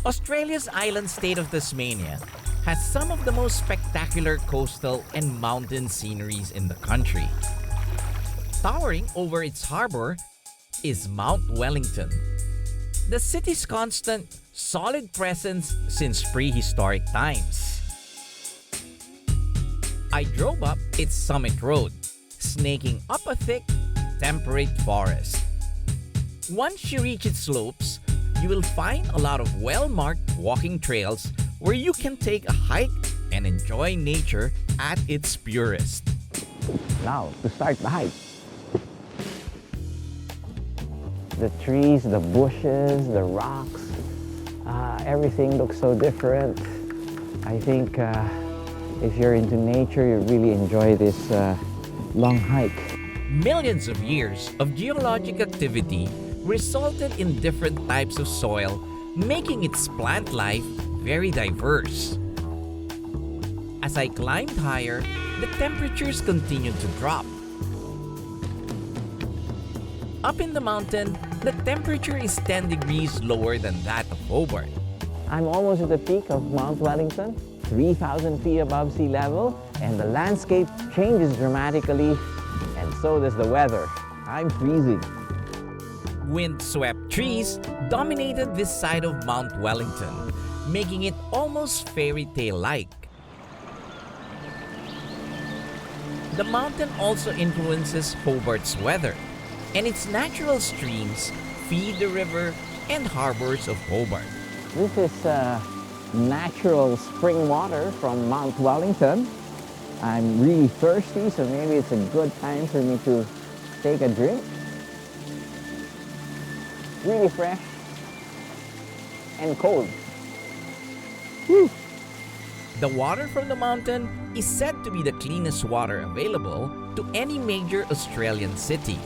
Australia's island state of Tasmania has some of the most spectacular coastal and mountain sceneries in the country. Towering over its harbor is Mount Wellington, the city's constant, solid presence since prehistoric times. I drove up its summit road, snaking up a thick, temperate forest. Once you reach its slopes, you will find a lot of well-marked walking trails where you can take a hike and enjoy nature at its purest. Now, to start the hike. The trees, the bushes, the rocks, everything looks so different. I think if you're into nature, you really enjoy this long hike. Millions of years of geologic activity resulted in different types of soil, making its plant life very diverse. As I climbed higher, the temperatures continued to drop. Up in the mountain, the temperature is 10 degrees lower than that of Hobart. I'm almost at the peak of Mount Wellington, 3,000 feet above sea level, and the landscape changes dramatically, and so does the weather. I'm freezing. Wind-swept trees dominated this side of Mount Wellington, making it almost fairy tale-like. The mountain also influences Hobart's weather, and its natural streams feed the river and harbors of Hobart. This is natural spring water from Mount Wellington. I'm really thirsty, so maybe it's a good time for me to take a drink. Really fresh and cold. Whew. The water from the mountain is said to be the cleanest water available to any major Australian city.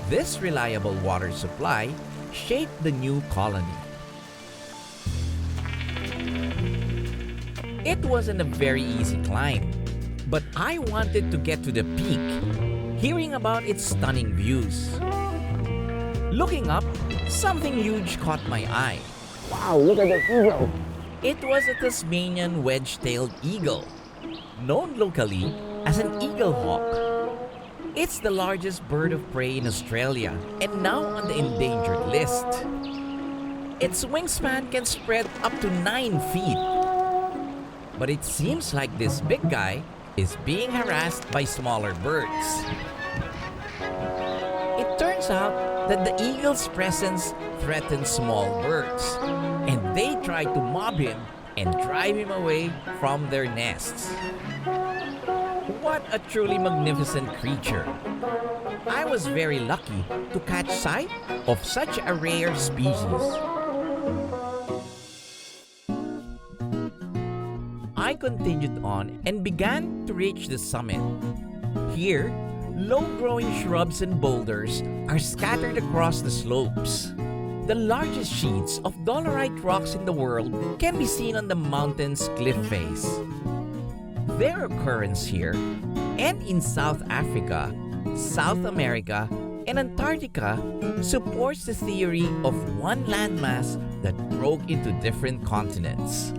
This reliable water supply shaped the new colony. It wasn't a very easy climb, but I wanted to get to the peak, hearing about its stunning views. Looking up, something huge caught my eye. Wow, look at the eagle. It was a Tasmanian wedge-tailed eagle, known locally as an eagle hawk. It's the largest bird of prey in Australia and now on the endangered list. Its wingspan can spread up to 9 feet. But it seems like this big guy is being harassed by smaller birds. It turns out that the eagle's presence threatens small birds, and they try to mob him and drive him away from their nests. What a truly magnificent creature! I was very lucky to catch sight of such a rare species. I continued on and began to reach the summit. Here, low-growing shrubs and boulders are scattered across the slopes. The largest sheets of dolerite rocks in the world can be seen on the mountain's cliff face. Their occurrence here and in South Africa, South America, and Antarctica supports the theory of one landmass that broke into different continents.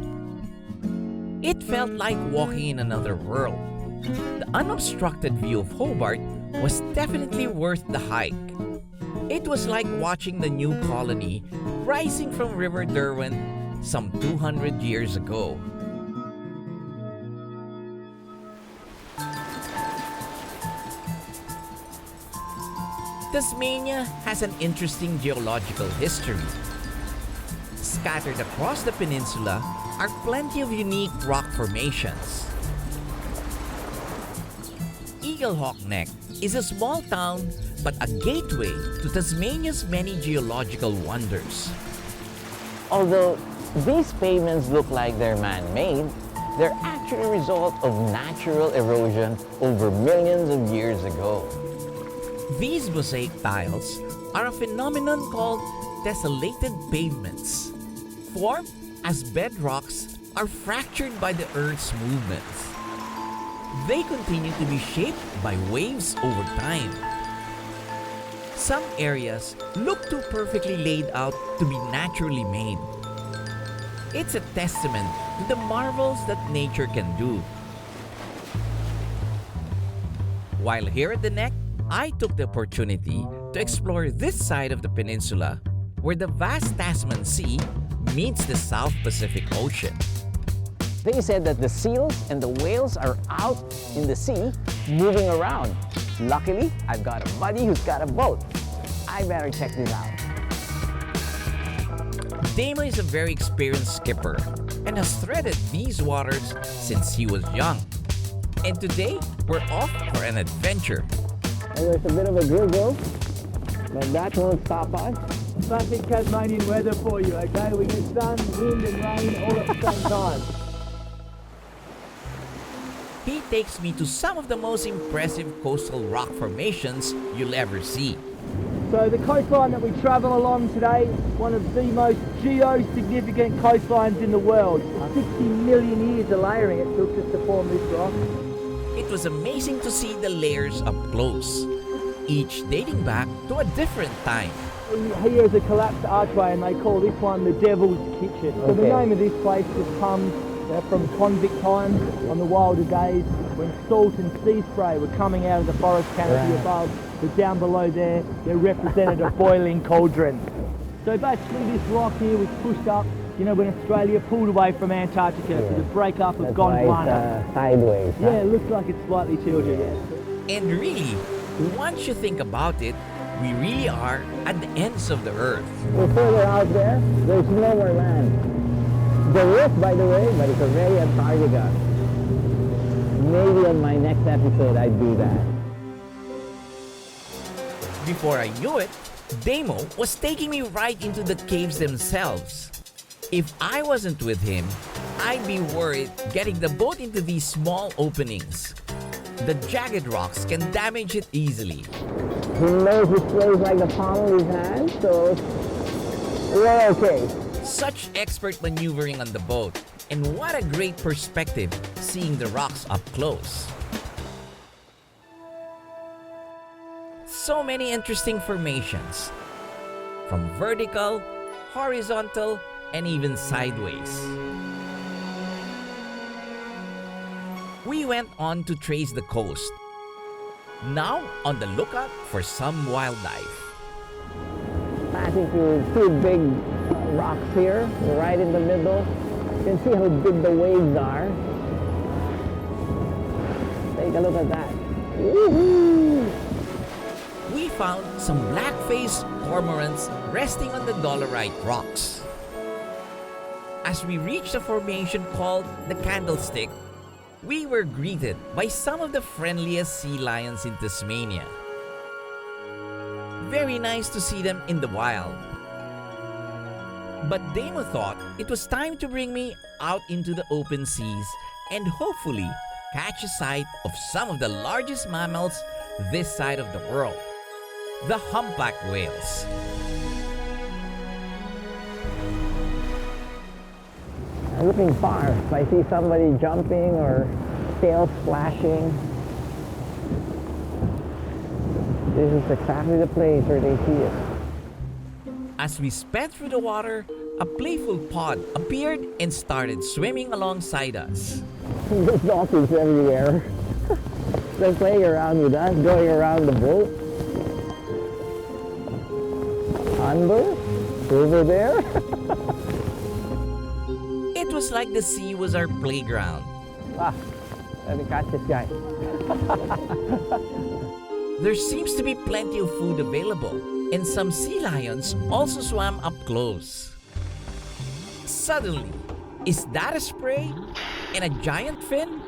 It felt like walking in another world. The unobstructed view of Hobart was definitely worth the hike. It was like watching the new colony rising from River Derwent some 200 years ago. Tasmania has an interesting geological history. Scattered across the peninsula are plenty of unique rock formations. Eaglehawk Neck is a small town but a gateway to Tasmania's many geological wonders. Although these pavements look like they're man-made, they're actually a result of natural erosion over millions of years ago. These mosaic tiles are a phenomenon called tessellated pavements, formed as bedrocks are fractured by the Earth's movements. They continue to be shaped by waves over time. Some areas look too perfectly laid out to be naturally made. It's a testament to the marvels that nature can do. While here at the neck, I took the opportunity to explore this side of the peninsula where the vast Tasman Sea meets the South Pacific Ocean. They said that the seals and the whales are out in the sea moving around. Luckily, I've got a buddy who's got a boat. I better check this out. Damo is a very experienced skipper and has threaded these waters since he was young. And today, we're off for an adventure. And there's a bit of a gurgle, but that won't stop us. Classic Tasmanian weather for you, okay? We get sun, wind and rain all at the same time. He takes me to some of the most impressive coastal rock formations you'll ever see. So the coastline that we travel along today, one of the most geo-significant coastlines in the world. 60 million years of layering it took just to form this rock. It was amazing to see the layers up close, each dating back to a different time. Here is a collapsed archway and they call this one the Devil's Kitchen. So the name of this place just comes from convict times on the wilder days when salt and sea spray were coming out of the forest canopy above, but down below there, they represented a boiling cauldron. So basically this rock here was pushed up, you know, when Australia pulled away from Antarctica for the breakup of Gondwana. Sideways. Yeah, it looks like it's slightly tilted. And really, once you think about it, we really are at the ends of the earth. We're further out there, there's no more land. There is, by the way, but it's already Antarctica. Maybe on my next episode I'd do that. Before I knew it, Damo was taking me right into the caves themselves. If I wasn't with him, I'd be worried getting the boat into these small openings. The jagged rocks can damage it easily. He knows this place like the palm of his hand, so we're okay. Such expert maneuvering on the boat, and what a great perspective seeing the rocks up close. So many interesting formations, from vertical, horizontal, and even sideways. We went on to trace the coast, now on the lookout for some wildlife. Passing through two big rocks here, right in the middle. You can see how big the waves are. Take a look at that. Woohoo! We found some black-faced cormorants resting on the dolerite rocks. As we reached a formation called the Candlestick, we were greeted by some of the friendliest sea lions in Tasmania. Very nice to see them in the wild. But Damo thought it was time to bring me out into the open seas and hopefully catch a sight of some of the largest mammals this side of the world, the humpback whales. I'm looking far. If I see somebody jumping or tail splashing, this is exactly the place where they see it. As we sped through the water, a playful pod appeared and started swimming alongside us. There's dolphins everywhere. They're playing around with us, going around the boat. Under, over there. It was like the sea was our playground. Let me catch this guy. There seems to be plenty of food available, and some sea lions also swam up close. Suddenly, is that a spray? And a giant fin?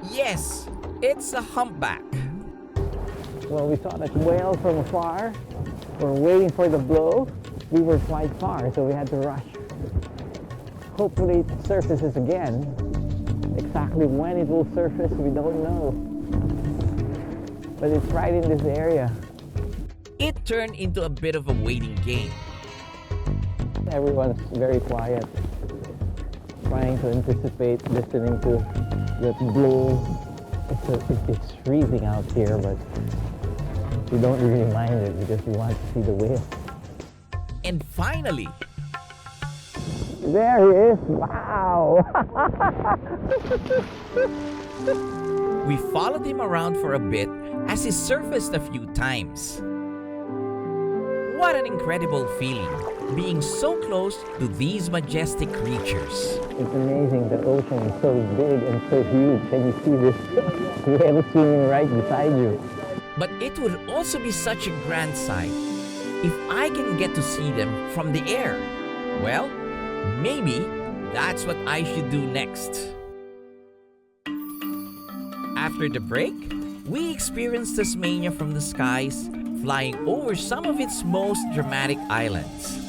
Yes, it's a humpback. Well, we saw that whale from afar. We're waiting for the blow. We were quite far, so we had to rush. Hopefully it surfaces again. Exactly when it will surface, we don't know. But it's right in this area. It turned into a bit of a waiting game. Everyone's very quiet, trying to anticipate listening to the blow. It's freezing out here, but we don't really mind it because we want to see the whale. And finally, There he is. Wow. We followed him around for a bit as he surfaced a few times. What an incredible feeling, being so close to these majestic creatures. It's amazing. The ocean is so big and so huge, and you see this whale swimming right beside you. But it would also be such a grand sight if I can get to see them from the air. Well, maybe that's what I should do next. After the break, we experienced Tasmania from the skies, flying over some of its most dramatic islands.